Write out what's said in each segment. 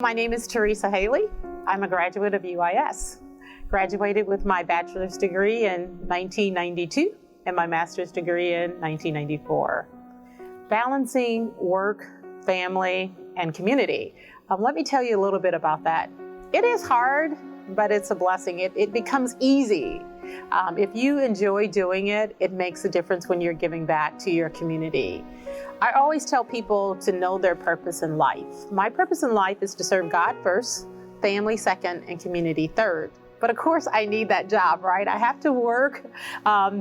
My name is Teresa Haley. I'm a graduate of UIS. Graduated with my bachelor's degree in 1992 and my master's degree in 1994. Balancing work, family, and community. Let me tell you a little bit about that. It is hard, but it's a blessing. It becomes easy. If you enjoy doing it, it makes a difference when you're giving back to your community. I always tell people to know their purpose in life. My purpose in life is to serve God first, family second, and community third. But of course, I need that job, right? I have to work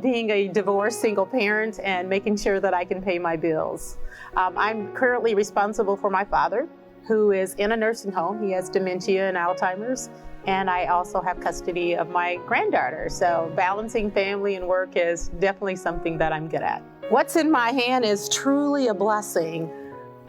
being a divorced single parent and making sure that I can pay my bills. I'm currently responsible for my father, who is in a nursing home. He has dementia and Alzheimer's. And I also have custody of my granddaughter. So balancing family and work is definitely something that I'm good at. What's in my hand is truly a blessing.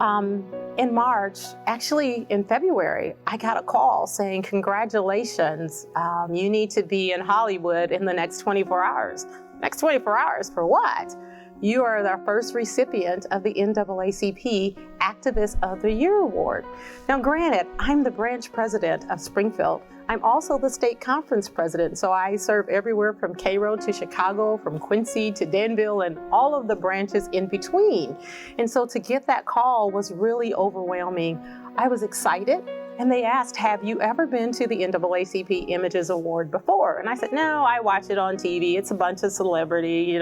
In March, actually in February, I got a call saying, congratulations, you need to be in Hollywood in the next 24 hours. Next 24 hours for what? You are the first recipient of the NAACP Activist of the Year Award. Now granted, I'm the branch president of Springfield. I'm also the state conference president, so I serve everywhere from Cairo to Chicago, from Quincy to Danville, and all of the branches in between. And so to get that call was really overwhelming. I was excited, and they asked, have you ever been to the NAACP Images Award before? And I said, no, I watch it on TV. It's a bunch of celebrity,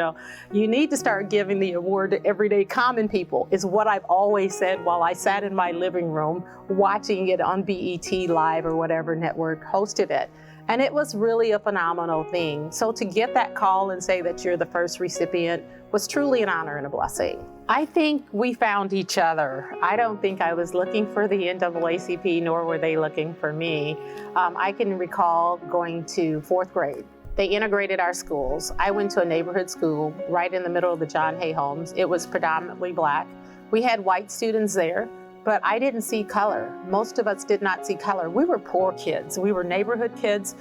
You need to start giving the award to everyday common people, is what I've always said while I sat in my living room watching it on BET Live or whatever network hosted it. And it was really a phenomenal thing. So to get that call and say that you're the first recipient was truly an honor and a blessing. I think we found each other. I don't think I was looking for the NAACP, nor were they looking for me. I can recall going to fourth grade. They integrated our schools. I went to a neighborhood school right in the middle of the John Hay homes. It was predominantly Black. We had white students there, but I didn't see color. Most of us did not see color. We were poor kids. We were neighborhood kids.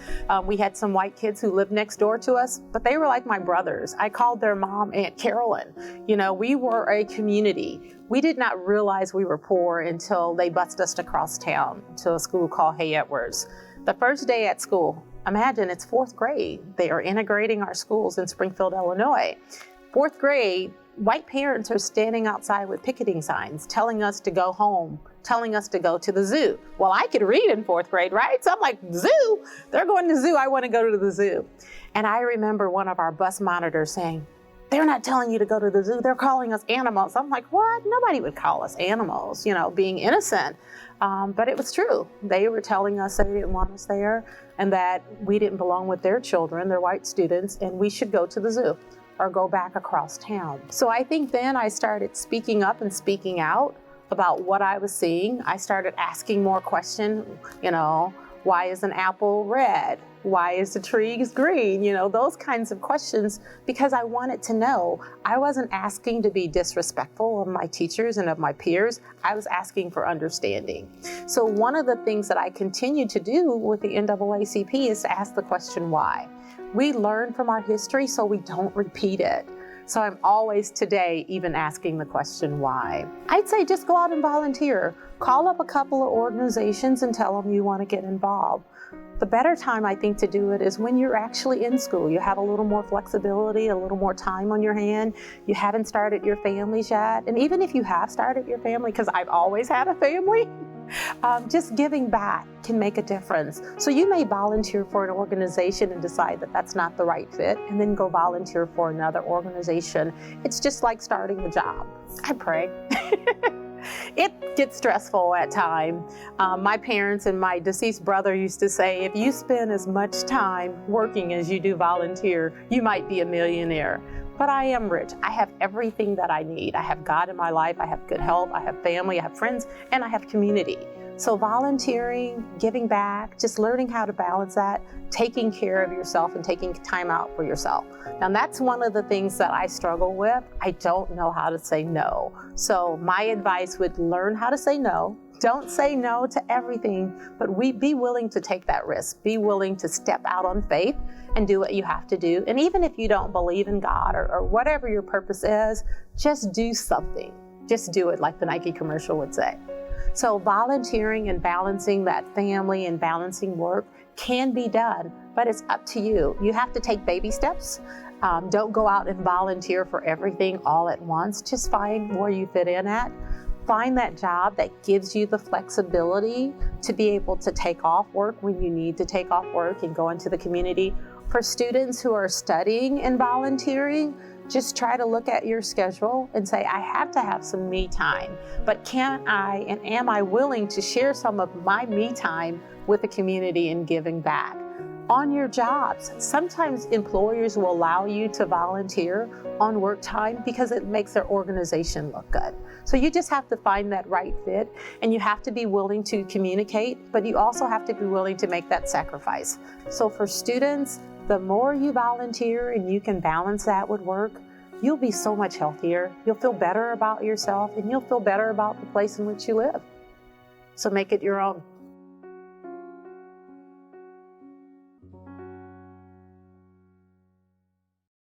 We had some white kids who lived next door to us, but they were like my brothers. I called their mom Aunt Carolyn. We were a community. We did not realize we were poor until they bused us across town to a school called Hay Edwards. The first day at school, imagine it's fourth grade. They are integrating our schools in Springfield, Illinois. Fourth grade, white parents are standing outside with picketing signs telling us to go home, telling us to go to the zoo. Well, I could read in fourth grade, right? So I'm like, zoo? They're going to the zoo. I want to go to the zoo. And I remember one of our bus monitors saying, they're not telling you to go to the zoo. They're calling us animals. I'm like, what? Nobody would call us animals, being innocent. But it was true. They were telling us they didn't want us there and that we didn't belong with their children, their white students, and we should go to the zoo or go back across town. So I think then I started speaking up and speaking out about what I was seeing. I started asking more questions, why is an apple red? Why is the tree green? Those kinds of questions, because I wanted to know. I wasn't asking to be disrespectful of my teachers and of my peers. I was asking for understanding. So one of the things that I continue to do with the NAACP is to ask the question, why? We learn from our history so we don't repeat it. So I'm always today even asking the question, why? I'd say just go out and volunteer. Call up a couple of organizations and tell them you want to get involved. The better time, I think, to do it is when you're actually in school. You have a little more flexibility, a little more time on your hand. You haven't started your families yet. And even if you have started your family, because I've always had a family, just giving back can make a difference. So you may volunteer for an organization and decide that that's not the right fit, and then go volunteer for another organization. It's just like starting a job. I pray. It gets stressful at times. My parents and my deceased brother used to say, if you spend as much time working as you do volunteer, you might be a millionaire. But I am rich. I have everything that I need. I have God in my life. I have good health. I have family. I have friends, and I have community. So volunteering, giving back, just learning how to balance that, taking care of yourself and taking time out for yourself. Now that's one of the things that I struggle with. I don't know how to say no. So my advice would learn how to say no. Don't say no to everything, but be willing to take that risk. Be willing to step out on faith and do what you have to do. And even if you don't believe in God or whatever your purpose is, just do something. Just do it, like the Nike commercial would say. So volunteering and balancing that family and balancing work can be done, but it's up to you. You have to take baby steps. Don't go out and volunteer for everything all at once. Just find where you fit in at. Find that job that gives you the flexibility to be able to take off work when you need to take off work and go into the community. For students who are studying and volunteering, just try to look at your schedule and say, I have to have some me time, but can I and am I willing to share some of my me time with the community and giving back? On your jobs, sometimes employers will allow you to volunteer on work time because it makes their organization look good. So you just have to find that right fit, and you have to be willing to communicate, but you also have to be willing to make that sacrifice. So for students, the more you volunteer and you can balance that with work, you'll be so much healthier. You'll feel better about yourself, and you'll feel better about the place in which you live. So make it your own.